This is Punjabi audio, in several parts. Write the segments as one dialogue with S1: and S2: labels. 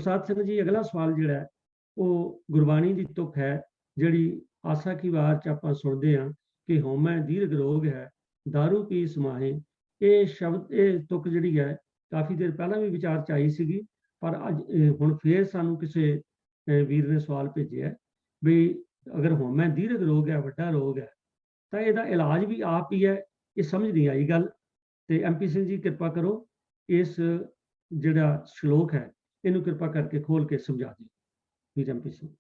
S1: साध संगत जी अगला सवाल जिहड़ा है वो गुरबाणी की तुक है जिहड़ी आसा की वार च आपां सुणदे हां कि होमै दीर्घ रोग है दारू पी समाहे। ये शब्द ये तुक जिहड़ी है काफ़ी देर पहलां भी विचार च आई सीगी पर अज हुण फेर सानूं किसे वीर ने सवाल भेजिआ भी अगर होमै दीर्घ रोग है वड्डा रोग है तां इहदा इलाज भी आप ही है। ये समझ नहीं आई गल ते MP सिंह जी किरपा करो इस जिहड़ा श्लोक है इन्हू कृपा करके खोल के समझा दी वीर MP सिंह।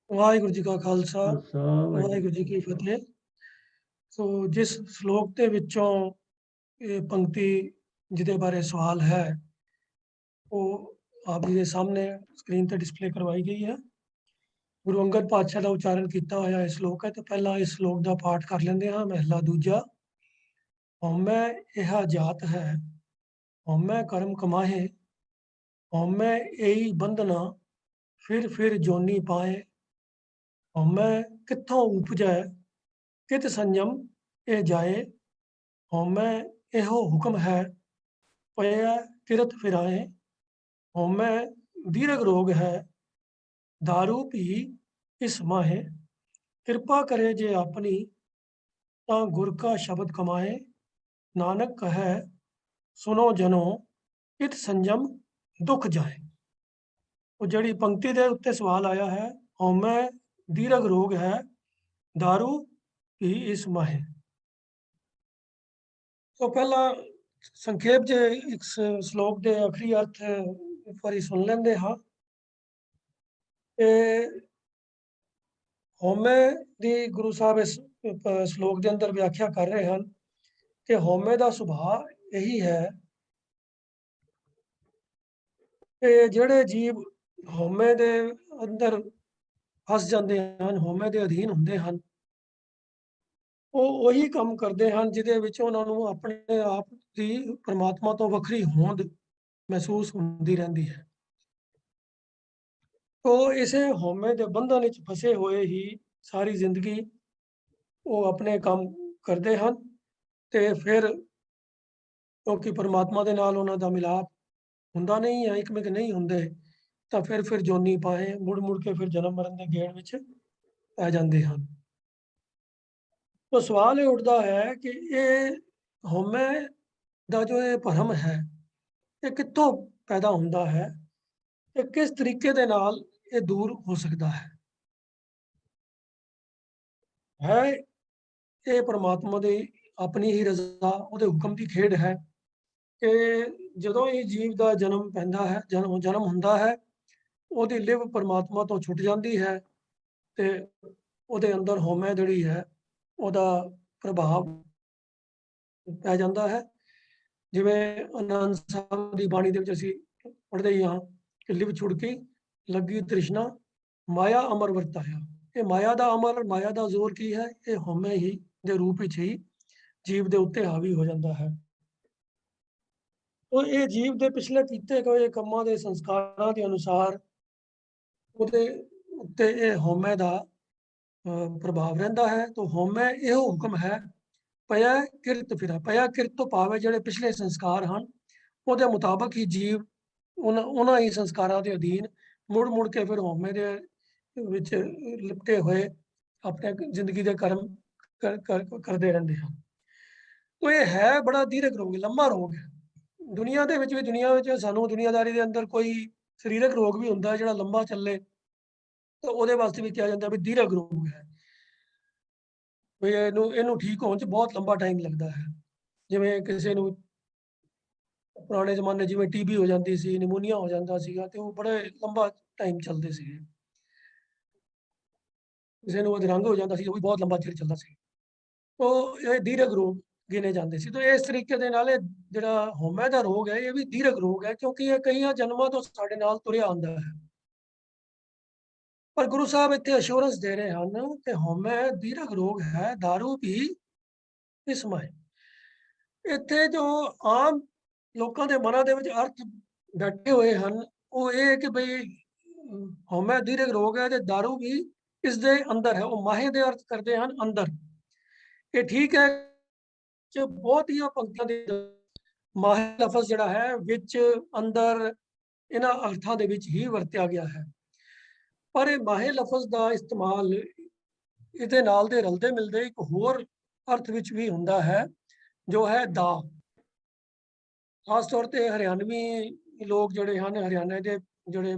S2: वाहिगुरू जी का खालसा
S1: खालसा
S2: वाहिगुरू जी की फतेह। तो जिस श्लोक के विचों ये पंक्ति जिदे बारे सवाल है वो आप जी के सामने स्क्रीन पर डिस्प्ले करवाई गई है। गुरु अंगद पातशाह का उच्चारण किया होया इस श्लोक है तो पहला इस श्लोक का पाठ कर लेंगे हाँ। महला दूजा। हौमै यह जात है हौमै कर्म कमाहे हौमै यही बंधना फिर जोनी पाए हौमै कित्थों उपजै कित संयम ए जाए हौमै एहो हुक्म है पया किरत फिराए हौमै दीर्घ रोग है दारू पी इस माहे कृपा करे जे अपनी तां गुर का शब्द कमाए नानक कहे सुनो जनो इत संयम दुख जाए। वो जड़ी पंक्ति के उत्ते सवाल आया है हौमै दीर्घ रोग है दारू पी इस माहे। तो पहला संक्षेप जे इस श्लोक के आखिरी अर्थ एक बारी सुन लेंदे हाँ। हौमै दी गुरु साहब इस श्लोक के अंदर व्याख्या कर रहे हैं कि हौमै का सुभाव यही है कि ਜਿਹੜੇ ਜੀਵ ਹਉਮੈ ਦੇ ਅੰਦਰ ਫਸ ਜਾਂਦੇ ਹਨ ਹਉਮੈ ਦੇ ਅਧੀਨ ਹੁੰਦੇ ਹਨ ਉਹ ਉਹੀ ਕੰਮ ਕਰਦੇ ਹਨ ਜਿਹਦੇ ਵਿੱਚ ਉਹਨਾਂ ਨੂੰ ਆਪਣੇ ਆਪ ਦੀ ਪਰਮਾਤਮਾ ਤੋਂ ਵੱਖਰੀ ਹੋਂਦ ਮਹਿਸੂਸ ਹੁੰਦੀ ਰਹਿੰਦੀ ਹੈ। ਉਹ ਇਸੇ ਹਉਮੈ ਦੇ ਬੰਧਨ ਵਿੱਚ ਫਸੇ ਹੋਏ ਹੀ ਸਾਰੀ ਜ਼ਿੰਦਗੀ ਉਹ ਆਪਣੇ ਕੰਮ ਕਰਦੇ ਹਨ ਤੇ ਫਿਰ ਕਿਉਂਕਿ ਪਰਮਾਤਮਾ ਦੇ ਨਾਲ ਉਹਨਾਂ ਦਾ ਮਿਲਾਪ ਹੁੰਦਾ ਨਹੀਂ ਹੈ ਇੱਕਮਿਕ ਨਹੀਂ ਹੁੰਦੇ ਤਾਂ ਫਿਰ ਜੋਨੀ ਪਾਏ ਮੁੜ ਕੇ ਫਿਰ ਜਨਮ ਮਰਨ ਦੇ ਗੇੜ ਵਿੱਚ ਪੈ ਜਾਂਦੇ ਹਨ। तो सवाल ये उठता है कि ये हौमै ਦਾ जो ये भरम है ये कित्थों पैदा ਹੁੰਦਾ है ਤੇ किस तरीके ਦੇ ਨਾਲ ਇਹ ਦੂਰ ਹੋ ਸਕਦਾ ਹੈ ਇਹ परमात्मा ਦੀ ਆਪਣੀ ਹੀ ਰਜ਼ਾ ਉਹਦੇ ਹੁਕਮ ਦੀ ਖੇਡ ਹੈ ਕਿ ਜਦੋਂ ਇਹ ਜੀਵ ਦਾ ਜਨਮ ਪੈਂਦਾ ਹੈ ਜਨਮ ਹੁੰਦਾ ਹੈ ਉਹਦੀ ਲਿਵ परमात्मा ਤੋਂ ਛੁੱਟ ਜਾਂਦੀ ਹੈ ਤੇ ਉਹਦੇ ਅੰਦਰ ਹਉਮੈ ਜਿਹੜੀ ਹੈ ਉਹਦਾ ਪ੍ਰਭਾਵ ਪੈ ਜਾਂਦਾ ਹੈ। ਜਿਵੇਂ ਆਨੰਦ ਸਾਹਿਬ ਦੀ ਬਾਣੀ ਦੇ ਵਿੱਚ ਅਸੀਂ ਪੜ੍ਹਦੇ ਹੀ ਹਾਂ ਕਿ ਲਿਵ ਛੁੜਕੀ ਲੱਗੀ ਤ੍ਰਿਸ਼ਨਾ ਮਾਇਆ ਅਮਰ ਵਰਤਾਇਆ। ਇਹ ਮਾਇਆ ਦਾ ਅਮਰ ਮਾਇਆ ਦਾ ਜ਼ੋਰ ਕੀ ਹੈ ਇਹ ਹਉਮੈ ਹੀ ਦੇ ਰੂਪ ਵਿੱਚ ਹੀ ਜੀਵ ਦੇ ਉੱਤੇ ਹਾਵੀ ਹੋ ਜਾਂਦਾ ਹੈ। ਉਹ ਇਹ ਜੀਵ ਦੇ ਪਿਛਲੇ ਕੀਤੇ ਹੋਏ ਕੰਮਾਂ ਦੇ ਸੰਸਕਾਰਾਂ ਦੇ ਅਨੁਸਾਰ ਉਹਦੇ ਉੱਤੇ ਇਹ ਹਉਮੈ ਦਾ ਪ੍ਰਭਾਵ ਰਹਿੰਦਾ ਹੈ। ਤਾਂ ਹਉਮੈ ਇਹੋ ਹੁਕਮ ਹੈ ਪਿਆ ਕਿਰਤ ਫਿਰਾ ਪਿਆ ਕਿਰਤ ਤੋਂ ਭਾਵ ਹੈ ਜਿਹੜੇ ਪਿਛਲੇ ਸੰਸਕਾਰ ਹਨ ਉਹਦੇ ਮੁਤਾਬਕ ਹੀ ਜੀਵ ਉਹਨਾਂ ਹੀ ਸੰਸਕਾਰਾਂ ਦੇ ਅਧੀਨ ਮੁੜ ਕੇ ਫਿਰ ਹਉਮੈ ਦੇ ਵਿੱਚ ਲਿਪਟੇ ਹੋਏ ਆਪਣੇ ਜ਼ਿੰਦਗੀ ਦੇ ਕਰਮ ਕਰਦੇ ਰਹਿੰਦੇ ਹਨ। तो ये है बड़ा दीर्घ रोग लंबा रोग है दुनिया ਦੇ ਵਿੱਚ ਵੀ ਦੁਨੀਆ ਵਿੱਚ ਸਾਨੂੰ ਦੁਨੀਆਦਾਰੀ ਦੇ ਅੰਦਰ ਕੋਈ ਸਰੀਰਕ ਰੋਗ ਵੀ ਹੁੰਦਾ ਜਿਹੜਾ ਲੰਬਾ ਚੱਲੇ ਤਾਂ ਉਹਦੇ ਵਾਸਤੇ ਵੀ ਕਿਹਾ ਜਾਂਦਾ ਵੀ ਦੀਰਘ ਰੋਗ ਹੈ ਵੀ ਇਹਨੂੰ ਠੀਕ ਹੋਣ 'ਚ ਬਹੁਤ ਲੰਬਾ ਟਾਈਮ ਲੱਗਦਾ ਹੈ। ਜਿਵੇਂ ਕਿਸੇ ਨੂੰ ਪੁਰਾਣੇ ਜ਼ਮਾਨੇ ਜਿਵੇਂ TB ਹੋ ਜਾਂਦੀ ਸੀ ਨਿਮੋਨੀਆ ਹੋ ਜਾਂਦਾ ਸੀਗਾ ਤੇ ਉਹ ਬੜੇ ਲੰਬਾ ਟਾਈਮ ਚੱਲਦੇ ਸੀਗੇ। ਕਿਸੇ ਨੂੰ ਅਧਰੰਗ ਹੋ ਜਾਂਦਾ ਸੀ ਉਹ ਵੀ ਬਹੁਤ ਲੰਬਾ ਚਿਰ ਚੱਲਦਾ ਸੀ। ਉਹ ਇਹ ਦੀਰਘ ਰੋਗ ਗਿਣੇ ਜਾਂਦੇ ਸੀ। तो इस तरीके ਦੇ ਨਾਲ ਇਹ ਜਿਹੜਾ ਹਉਮੈ ਦਾ ਰੋਗ ਹੈ ਇਹ ਵੀ ਦੀਰਘ ਰੋਗ ਹੈ ਕਿਉਂਕਿ ਇਹ ਕਈਆਂ ਜਨਮਾਂ ਤੋਂ ਸਾਡੇ ਨਾਲ ਤੁਰਿਆ ਆਉਂਦਾ ਹੈ। ਪਰ ਗੁਰੂ ਸਾਹਿਬ ਇੱਥੇ ਅਸ਼ੋਰੈਂਸ ਦੇ ਰਹੇ ਹਨ ਕਿ ਹਉਮੈ ਦੀਰਘ ਰੋਗ ਹੈ दारू ਵੀ ਇਸ ਮਾਏ। ਇੱਥੇ ਜੋ ਆਮ ਲੋਕਾਂ ਦੇ ਮਨਾਂ ਦੇ ਵਿੱਚ ਅਰਥ ਬੈਠੇ ਹੋਏ ਹਨ ਉਹ ਇਹ ਕਿ ਬਈ ਹਉਮੈ ਦੀਰਘ ਰੋਗ ਹੈ ਤੇ दारू ਵੀ ਇਸ ਦੇ ਅੰਦਰ ਹੈ। ਉਹ ਮਾਹੇ ਦੇ ਅਰਥ ਕਰਦੇ ਹਨ ਅੰਦਰ। ਇਹ ਠੀਕ ਹੈ ਬਹੁਤੀਆਂ ਪੰਕਤੀਆਂ ਦੇ ਮਾਹਿ ਲਫ਼ਜ਼ ਜਿਹੜਾ ਹੈ ਵਿੱਚ ਅੰਦਰ ਇਹਨਾਂ ਅਰਥਾਂ ਦੇ ਵਿੱਚ ਹੀ ਵਰਤਿਆ ਗਿਆ ਹੈ। ਪਰ ਇਹ ਮਾਹਿ ਲਫ਼ਜ਼ ਦਾ ਇਸਤੇਮਾਲ ਇਹਦੇ ਨਾਲ ਦੇ ਰਲਦੇ ਮਿਲਦੇ ਇੱਕ ਹੋਰ ਅਰਥ ਵਿੱਚ ਵੀ ਹੁੰਦਾ ਹੈ, ਜੋ ਹੈ ਦਾ। ਖਾਸ ਤੌਰ ਤੇ ਹਰਿਆਣਵੀ ਲੋਕ ਜਿਹੜੇ ਹਨ, ਹਰਿਆਣਾ ਦੇ ਜਿਹੜੇ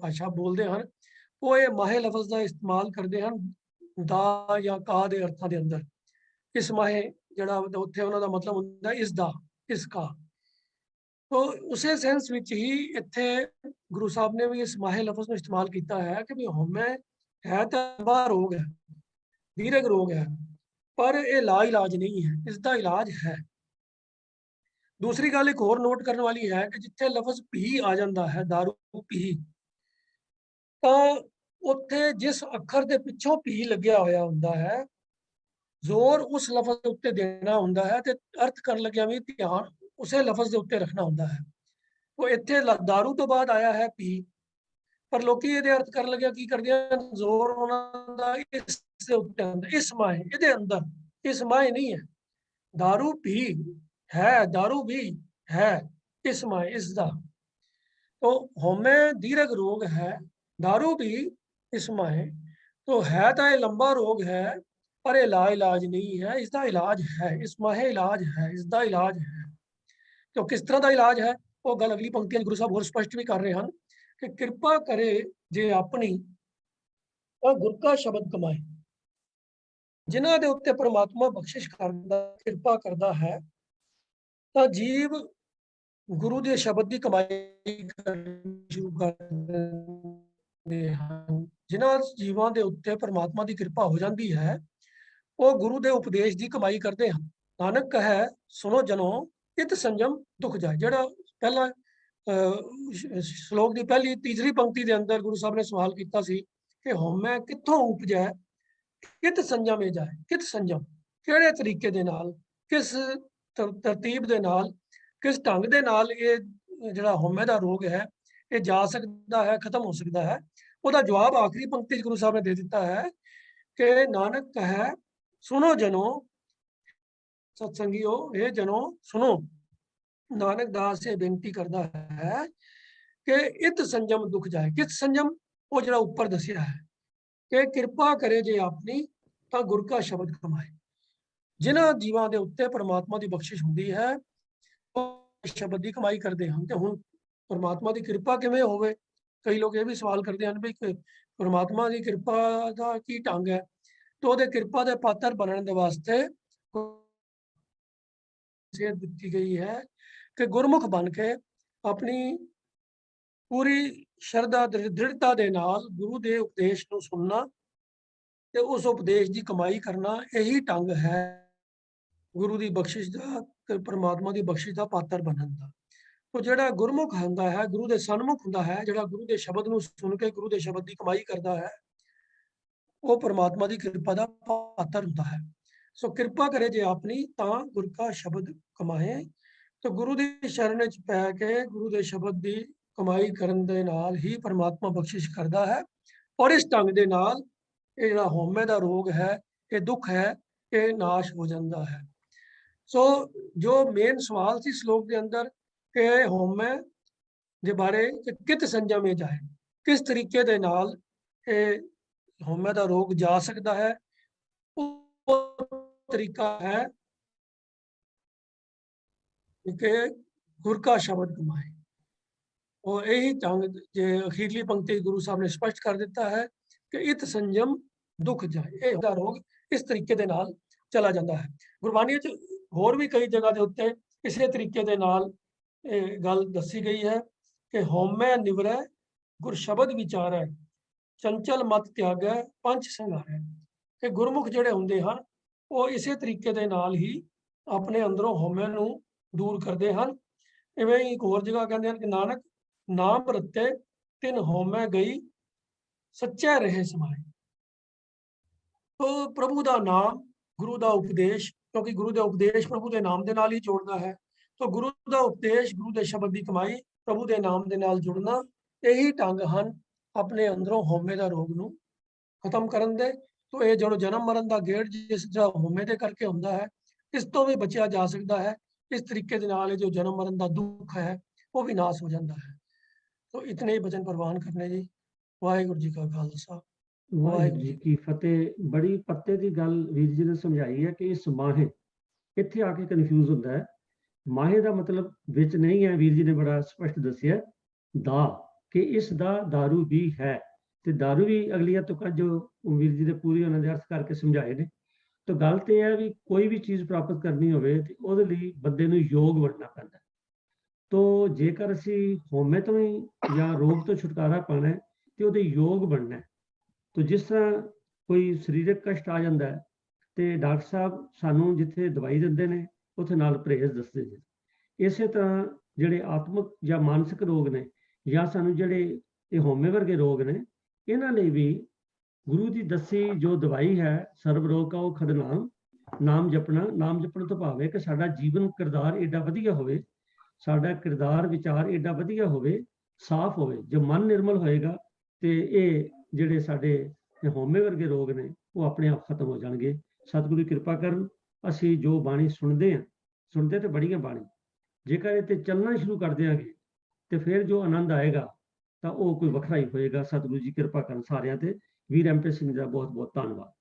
S2: ਭਾਸ਼ਾ ਬੋਲਦੇ ਹਨ, ਉਹ ਇਹ ਮਾਹੇ ਲਫ਼ਜ਼ ਦਾ ਇਸਤੇਮਾਲ ਕਰਦੇ ਹਨ ਦਾ ਜਾਂ ਕਾ ਦੇ ਅਰਥਾਂ ਦੇ ਅੰਦਰ। ਇਸ ਮਾਹੇ ਜਿਹੜਾ ਉੱਥੇ ਉਹਨਾਂ ਦਾ ਮਤਲਬ ਹੁੰਦਾ ਇਸ ਦਾ, ਇਸ ਕਾ। ਤੋ ਉਸੇ ਸੈਂਸ ਵਿੱਚ ਹੀ ਇੱਥੇ ਗੁਰੂ ਸਾਹਿਬ ਨੇ ਵੀ ਇਸ ਮਾਹੇ ਲਫ਼ਜ਼ ਨੂੰ ਇਸਤੇਮਾਲ ਕੀਤਾ ਹੈ ਕਿ ਵੀ ਹਉਮੈ ਹੈ ਤਾਂ ਲੰਬਾ ਰੋਗ ਹੈ, ਦੀਰਘ ਰੋਗ ਹੈ, ਪਰ ਇਹ ਲਾ ਇਲਾਜ ਨਹੀਂ ਹੈ, ਇਸ ਦਾ ਇਲਾਜ ਹੈ। ਦੂਸਰੀ ਗੱਲ ਇੱਕ ਹੋਰ ਨੋਟ ਕਰਨ ਵਾਲੀ ਹੈ ਕਿ ਜਿੱਥੇ ਲਫ਼ਜ਼ ਪੀ ਆ ਜਾਂਦਾ ਹੈ, ਦਾਰੂ ਪੀ, ਤਾਂ ਉੱਥੇ ਜਿਸ ਅੱਖਰ ਦੇ ਪਿੱਛੋਂ ਪੀ ਲੱਗਿਆ ਹੋਇਆ ਹੁੰਦਾ ਹੈ, ਜ਼ੋਰ ਉਸ ਲਫ਼ਜ਼ ਦੇ ਉੱਤੇ ਦੇਣਾ ਹੁੰਦਾ ਹੈ ਤੇ ਅਰਥ ਕਰਨ ਲੱਗਿਆ ਵੀ ਧਿਆਨ ਉਸੇ ਲਫ਼ਜ਼ ਦੇ ਉੱਤੇ ਰੱਖਣਾ ਹੁੰਦਾ ਹੈ। ਉਹ ਇੱਥੇ ਦਾਰੂ ਤੋਂ ਬਾਅਦ ਆਇਆ ਹੈ ਪੀ, ਪਰ ਲੋਕੀ ਇਹਦੇ ਅਰਥ ਕਰਨ ਲੱਗਿਆ ਕੀ ਕਰਦੇ ਆ, ਜ਼ੋਰ ਉਹਨਾਂ ਦਾ ਇਸ ਦੇ ਉੱਤੇ ਹੁੰਦਾ, ਇਸ ਮਾਹੇ, ਇਹਦੇ ਅੰਦਰ, ਇਸ ਮਾਹੇ ਨਹੀਂ ਹੈ। दारू भी है, दारू भी है, इस माह इस दा। तो होमे दीर्घ रोग है, दारू भी इस माह, तो है तो ये लंबा रोग है, पर ये ला इलाज नहीं है, इसका इलाज है, इस माह इलाज है, इसका इलाज है। तो किस तरह का इलाज है वो गल अगली पंक्ति गुरु साहब होर स्पष्ट भी कर रहे हैं कि कृपा करे जे अपनी और गुर का शब्द कमाए। जिन्हां दे उत्ते परमात्मा बख्शिश करदा, किरपा करदा है, ਤਾਂ ਜੀਵ ਗੁਰੂ ਦੇ ਸ਼ਬਦ ਦੀ ਕਮਾਈ ਕਰਨੀ ਸ਼ੁਰੂ ਕਰ ਦਿੰਦੇ ਹਨ। ਜਿਨ੍ਹਾਂ ਜੀਵਾਂ ਦੇ ਉੱਤੇ ਪਰਮਾਤਮਾ ਦੀ ਕਿਰਪਾ ਹੋ ਜਾਂਦੀ ਹੈ, ਉਹ ਗੁਰੂ ਦੇ ਉਪਦੇਸ਼ ਦੀ ਕਮਾਈ ਕਰਦੇ ਹਨ। ਨਾਨਕ ਕਹੈ ਸੁਨੋ ਜਨੋ ਇਤ ਸੰਜਮ ਦੁਖ ਜਾਏ। ਜਿਹੜਾ ਪਹਿਲਾ ਸ਼ਲੋਕ ਦੀ ਪਹਿਲੀ ਤੀਸਰੀ ਪੰਕਤੀ ਦੇ ਅੰਦਰ ਗੁਰੂ ਸਾਹਿਬ ਨੇ ਸਵਾਲ ਕੀਤਾ ਸੀ ਕਿ ਹਉਮੈ ਕਿੱਥੋਂ ਉਪਜੈ, ਕਿਤ ਸੰਜਮ ਇਹ ਜਾਏ। ਕਿਤ ਸੰਜਮ, ਕਿਹੜੇ ਤਰੀਕੇ ਦੇ ਨਾਲ, ਕਿਸ ਤਰਤੀਬ ਦੇ ਨਾਲ, ਕਿਸ ਢੰਗ ਦੇ ਨਾਲ ਇਹ ਜਿਹੜਾ ਹਉਮੈ ਦਾ ਰੋਗ ਹੈ ਇਹ ਜਾ ਸਕਦਾ ਹੈ, ਖਤਮ ਹੋ ਸਕਦਾ ਹੈ। ਉਹਦਾ ਜਵਾਬ ਆਖਰੀ ਪੰਕਤੀ 'ਚ ਗੁਰੂ ਸਾਹਿਬ ਨੇ ਦੇ ਦਿੱਤਾ ਹੈ ਕਿ ਨਾਨਕ ਕਹੈ ਸੁਨੋ ਜਨੋ, ਸਤਸੰਗੀਓ ਇਹ ਜਨੋ ਸੁਨੋ। ਨਾਨਕ ਦਾਸ ਇਹ ਬੇਨਤੀ ਕਰਦਾ ਹੈ ਕਿ ਇਤ ਸੰਜਮ ਦੁਖ ਜਾਏ। ਕਿਸ ਸੰਜਮ? ਉਹ ਜਿਹੜਾ ਉੱਪਰ ਦੱਸਿਆ ਹੈ ਕਿ ਕਿਰਪਾ ਕਰੇ ਜੇ ਆਪਣੀ ਤਾਂ ਗੁਰ ਕਾ ਸ਼ਬਦ ਕਮਾਏ। ਜਿਨ੍ਹਾਂ ਜੀਵਾਂ ਦੇ ਉੱਤੇ ਪਰਮਾਤਮਾ ਦੀ ਬਖਸ਼ਿਸ਼ ਹੁੰਦੀ ਹੈ ਉਹ ਸ਼ਬਦ ਦੀ ਕਮਾਈ ਕਰਦੇ ਹਨ। ਤੇ ਹੁਣ ਪਰਮਾਤਮਾ ਦੀ ਕਿਰਪਾ ਕਿਵੇਂ ਹੋਵੇ? ਕਈ ਲੋਕ ਇਹ ਵੀ ਸਵਾਲ ਕਰਦੇ ਹਨ ਵੀ ਪਰਮਾਤਮਾ ਦੀ ਕਿਰਪਾ ਦਾ ਕੀ ਢੰਗ ਹੈ? ਤਾਂ ਉਹਦੇ ਕਿਰਪਾ ਦੇ ਪਾਤਰ ਬਣਨ ਦੇ ਵਾਸਤੇ ਸੇਧ ਦਿੱਤੀ ਗਈ ਹੈ ਕਿ ਗੁਰਮੁਖ ਬਣ ਕੇ ਆਪਣੀ ਪੂਰੀ ਸ਼ਰਧਾ ਦ੍ਰਿੜਤਾ ਦੇ ਨਾਲ ਗੁਰੂ ਦੇ ਉਪਦੇਸ਼ ਨੂੰ ਸੁਣਨਾ ਤੇ ਉਸ ਉਪਦੇਸ਼ ਦੀ ਕਮਾਈ ਕਰਨਾ, ਇਹੀ ਢੰਗ ਹੈ ਗੁਰੂ ਦੀ ਬਖਸ਼ਿਸ਼ ਦਾ ਤੇ ਪਰਮਾਤਮਾ ਦੀ ਬਖਸ਼ਿਸ਼ ਦਾ ਪਾਤਰ ਬਣਨ ਦਾ। ਉਹ ਜਿਹੜਾ ਗੁਰਮੁਖ ਹੁੰਦਾ ਹੈ, ਗੁਰੂ ਦੇ ਸਨਮੁਖ ਹੁੰਦਾ ਹੈ, ਜਿਹੜਾ ਗੁਰੂ ਦੇ ਸ਼ਬਦ ਨੂੰ ਸੁਣ ਕੇ ਗੁਰੂ ਦੇ ਸ਼ਬਦ ਦੀ ਕਮਾਈ ਕਰਦਾ ਹੈ, ਉਹ ਪਰਮਾਤਮਾ ਦੀ ਕਿਰਪਾ ਦਾ ਪਾਤਰ ਹੁੰਦਾ ਹੈ। ਸੋ ਕਿਰਪਾ ਕਰੇ ਜੇ ਆਪਣੀ ਤਾਂ ਗੁਰ ਕਾ ਸ਼ਬਦ ਕਮਾਏ। ਤੇ ਗੁਰੂ ਦੀ ਸ਼ਰਨ ਵਿੱਚ ਪੈ ਕੇ ਗੁਰੂ ਦੇ ਸ਼ਬਦ ਦੀ ਕਮਾਈ ਕਰਨ ਦੇ ਨਾਲ ਹੀ ਪਰਮਾਤਮਾ ਬਖਸ਼ਿਸ਼ ਕਰਦਾ ਹੈ। ਔਰ ਇਸ ਢੰਗ ਦੇ ਨਾਲ ਇਹ ਜਿਹੜਾ ਹਉਮੈ ਦਾ ਰੋਗ ਹੈ, ਇਹ ਦੁੱਖ ਹੈ, ਇਹ ਨਾਸ਼ ਹੋ ਜਾਂਦਾ ਹੈ। ਸੋ ਜੋ ਮੇਨ ਸਵਾਲ ਸੀ ਸ਼ਲੋਕ ਦੇ ਅੰਦਰ ਕਿ ਹਉਮੈ ਦੇ ਬਾਰੇ ਕਿਤ ਸੰਜਮੇ ਜਾਏ, ਕਿਸ ਤਰੀਕੇ ਦੇ ਨਾਲ ਇਹ ਹਉਮੈ ਦਾ ਰੋਗ ਜਾ ਸਕਦਾ ਹੈ, ਉਹ ਤਰੀਕਾ ਹੈ ਕਿ ਗੁਰ ਕਾ ਸ਼ਬਦ ਕਮਾਏ। और यही ढंग जे अखीरली पंक्ति गुरु साहब ने स्पष्ट कर दिता है कि इत संयम दुख जाए। यह रोग इस तरीके दे नाल चला जाता है। गुरबाणी च होर भी कई जगह के उत्ते इसे तरीके दे नाल गल दसी गई है कि हौमै निवरै गुर शब्द विचारै, चंचल मत त्यागै पंच संघारै। कि गुरमुख जिहड़े हुंदे हन वो इसे तरीके दे नाल ही अपने अंदरों हौमै नूं दूर करदे हन। इवें ही एक होर जगह कहंदे हन कि नानक नाम रते तिन हौमै गई सच्चा रहे समाए। तो प्रभु का नाम, गुरु का उपदेश, क्योंकि गुरु का उपदेश प्रभु के नाम के नाल ही जोड़ता है, तो गुरु का उपदेश, गुरु के शब्द की कमाई, प्रभु के नाम के नाल जुड़ना, यही ढंग हैं अपने अंदरों हौमे का रोग नूं खत्म करन दे। तो ये जो जन्म मरण का गेड़ जिस तरह हौमे दे करके हुंदा है, ਇਸ ਤੋਂ ਵੀ ਬਚਿਆ ਜਾ ਸਕਦਾ ਹੈ। ਇਸ ਤਰੀਕੇ ਦੇ ਨਾਲ ਇਹ ਜੋ ਜਨਮ ਮਰਨ ਦਾ ਦੁੱਖ ਹੈ ਉਹ ਵੀ ਨਾਸ ਹੋ ਜਾਂਦਾ ਹੈ। ਤੋ ਇਤਨੇ ਹੀ ਬਚਨ ਪ੍ਰਵਾਨ ਕਰਨੇ ਜੀ। ਵਾਹਿਗੁਰੂ ਜੀ ਕਾ ਖਾਲਸਾ,
S1: ਵਾਹਿਗੁਰੂ ਜੀ ਕੀ ਫਤਿਹ। ਬੜੀ ਪੱਤੇ ਦੀ ਗੱਲ ਵੀਰ ਜੀ ਨੇ ਸਮਝਾਈ ਹੈ ਕਿ ਇਸ ਮਾਹੇ, ਇੱਥੇ ਆ ਕੇ ਕਨਫਿਊਜ਼ ਹੁੰਦਾ ਹੈ। ਮਾਹੇ ਦਾ ਮਤਲਬ ਵਿੱਚ ਨਹੀਂ ਹੈ, ਵੀਰ ਜੀ ਨੇ ਬੜਾ ਸਪਸ਼ਟ ਦੱਸਿਆ ਦਾ, ਕਿ ਇਸ ਦਾ दारू ਵੀ ਹੈ। ਤੇ दारू ਵੀ ਅਗਲੀਆਂ ਤੁਕਾਂ ਜੋ ਵੀਰ ਜੀ ਨੇ ਪੂਰੀ ਉਹਨਾਂ ਦੇ ਅਰਥ ਕਰਕੇ ਸਮਝਾਏ ਨੇ। ਤਾਂ ਗੱਲ ਤੇ ਹੈ ਵੀ ਕੋਈ ਵੀ ਚੀਜ਼ ਪ੍ਰਾਪਤ ਕਰਨੀ ਹੋਵੇ ਤੇ ਉਹਦੇ ਲਈ ਬੰਦੇ ਨੂੰ ਯੋਗ ਬਣਨਾ ਪੈਂਦਾ। ਤੋ ਜੇਕਰ ਅਸੀਂ ਹਉਮੈ ਤੋਂ ਹੀ ਜਾਂ ਰੋਗ ਤੋਂ ਛੁਟਕਾਰਾ ਪਾਣਾ ਹੈ ਤੇ ਉਹਦੇ ਯੋਗ ਬਣਨਾ ਹੈ। ਤੋ ਜਿਸ ਤਰ੍ਹਾਂ ਕੋਈ ਸਰੀਰਕ ਕਸ਼ਟ ਆ ਜਾਂਦਾ ਹੈ ਤੇ ਡਾਕਟਰ ਸਾਹਿਬ ਸਾਨੂੰ ਜਿੱਥੇ ਦਵਾਈ ਦਿੰਦੇ ਨੇ ਉੱਥੇ ਨਾਲ ਪਰਹੇਜ਼ ਦੱਸਦੇ ਨੇ। ਇਸੇ ਤਰ੍ਹਾਂ ਜਿਹੜੇ ਆਤਮਿਕ ਜਾਂ ਮਾਨਸਿਕ ਰੋਗ ਨੇ, ਜਾਂ ਸਾਨੂੰ ਜਿਹੜੇ ਇਹ ਹਉਮੈ ਵਰਗੇ ਰੋਗ ਨੇ, ਇਹਨਾਂ ਲਈ ਵੀ ਗੁਰੂ ਦੀ ਦੱਸੀ ਜੋ ਦਵਾਈ ਹੈ, ਸਰਬ ਰੋਗ ਕਾ ਉਹ ਖਦਨਾਮ, ਨਾਮ ਜਪਣਾ। ਨਾਮ ਜਪਣ ਤੋਂ ਭਾਵ ਹੈ ਕਿ ਸਾਡਾ ਜੀਵਨ ਕਿਰਦਾਰ ਏਡਾ ਵਧੀਆ ਹੋਵੇ, ਸਾਡਾ ਕਿਰਦਾਰ ਵਿਚਾਰ ਏਡਾ ਵਧੀਆ ਹੋਵੇ, ਸਾਫ਼ ਹੋਵੇ। ਜੋ ਮਨ ਨਿਰਮਲ ਹੋਏਗਾ ਤੇ ਇਹ ਜਿਹੜੇ ਸਾਡੇ ਹਉਮੈ ਵਰਗੇ ਰੋਗ ਨੇ ਉਹ ਆਪਣੇ ਆਪ ਖਤਮ ਹੋ ਜਾਣਗੇ। ਸਤਿਗੁਰੂ ਕਿਰਪਾ ਕਰਨ। ਅਸੀਂ ਜੋ ਬਾਣੀ ਸੁਣਦੇ ਹਾਂ, ਸੁਣਦੇ ਤੇ ਬੜੀਆਂ ਬਾਣੀ, ਜੇਕਰ ਇਹ ਤੇ ਚੱਲਣਾ ਸ਼ੁਰੂ ਕਰ ਦਿਆਂਗੇ ਤੇ ਫਿਰ ਜੋ ਆਨੰਦ ਆਏਗਾ ਤਾਂ ਉਹ ਕੋਈ ਵੱਖਰਾ ਹੀ ਹੋਏਗਾ। ਸਤਿਗੁਰੂ ਜੀ ਕਿਰਪਾ ਕਰਨ ਸਾਰਿਆਂ ਤੇ। ਵੀਰ MP ਸਿੰਘ ਦਾ ਬਹੁਤ ਬਹੁਤ ਧੰਨਵਾਦ।